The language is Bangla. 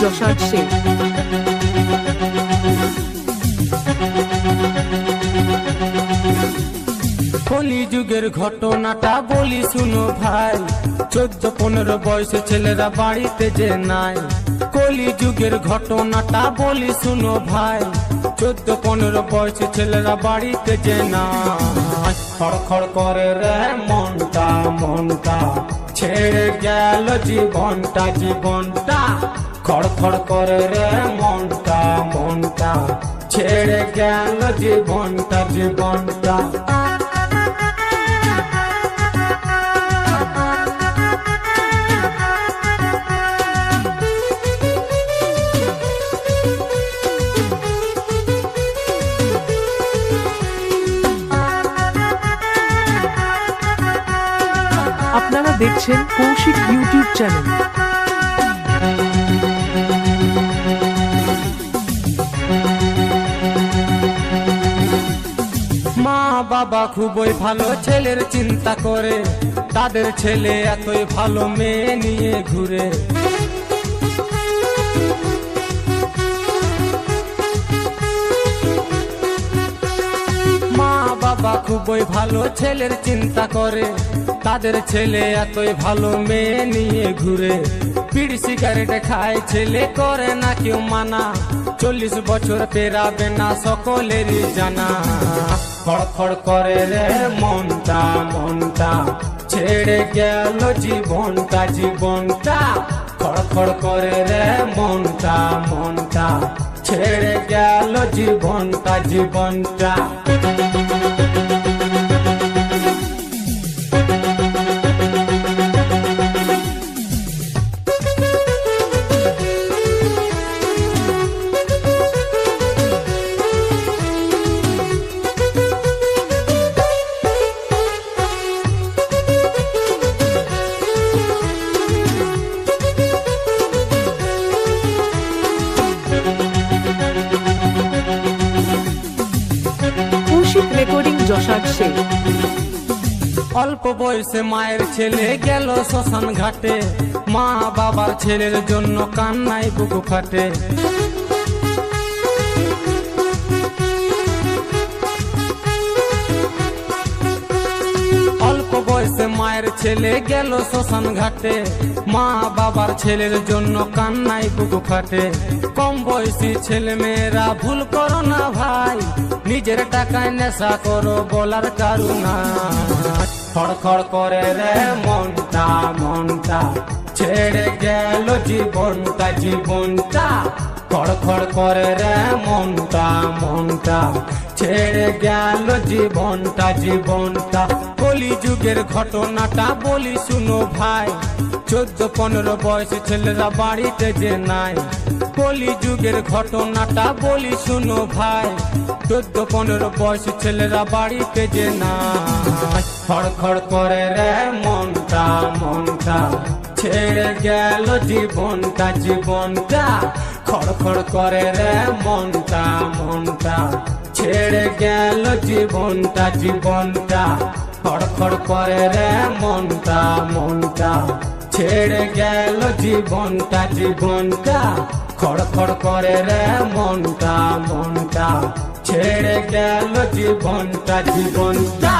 যশার শেখ। কলিযুগের ঘটনাটা বলি শুনো ভাই, 14-15 বয়সে ছেলেরা বাড়িতে যে নাই। কলিযুগের ঘটনাটা বলি শুনো ভাই, 14-15 বয়সে ছেলেরা বাড়িতে যে নাই। খড়খড় করে রে মনটা মনটা, ছেড়ে গেল জীবনটা জীবনটা। খড়খড় করে রে মনটা মনটা, ছেড়ে গেল জীবনটা জীবনটা। আপনারা দেখছেন কৌশিক ইউটিউব চ্যানেল। মা বাবা খুবই ভালো ছেলের চিন্তা করে, তাদের ছেলে এতই ভালো মেয়ে নিয়ে ঘুরে। মা বাবা খুবই ভালো ছেলের চিন্তা করে, তাদের ছেলে এতই ভালো মেয়ে নিয়ে ঘুরে। বিড়ি সিগারেট খায় ছেলে, করে না কেউ মানা, 40 বছর পেরাবে না সকলেরই জানা। খড়খড় করে রে মনটা মনটা, ছেড়ে গেল জীবনটা জীবনটা। খড়খড় করে রে মনটা মনটা, ছেড়ে গেল জীবনটা জীবনটা। কৌশিক রেকর্ডিং যশার শেখ। অল্প বয়সে মায়ের ছেলে গেল শ্মশান ঘাটে, মা বাবার ছেলের জন্য কান্নায় বুক ফাটে। অল্প বয়সে মায়ের ছেলে গেল শ্মশান ঘাটে, মা বাবার ছেলের জন্য কান্নায় বুক ফাটে। কম বয়সী ছেলে মেয়েরা ভুল করো না ভাই, নিজের টাকায় নেশা করো বলার কারুনা। খড়খড় করে রে মনটা মনটা, ছেড়ে গেল জীবনটা জীবনটা। খড়খড় করে রে মনটা মনটা, ছেড়ে গেল জীবনটা জীবনটা। কলিযুগের ঘটনাটা বলি শুনো ভাই, 14-15 বয়সে ছেলেরা বাড়িতে যে নাই। কলিযুগের ঘটনাটা বলি শুনো ভাই, 14-15 বয়সে ছেলেরা বাড়িতে যে নাই। খড়খড় করে রে মনটা মনটা, ছেড়ে গেল জীবনটা জীবনটা। খড়খড় করে রে মনটা মনটা, ছেড়ে গেল জীবনটা জীবনটা। খড়খড় করে রে মনটা মনটা, ছেড়ে গেল জীবনটা জীবনটা। খড়খড় করে রে মনটা মনটা, ছেড়ে গেল জীবনটা জীবনটা।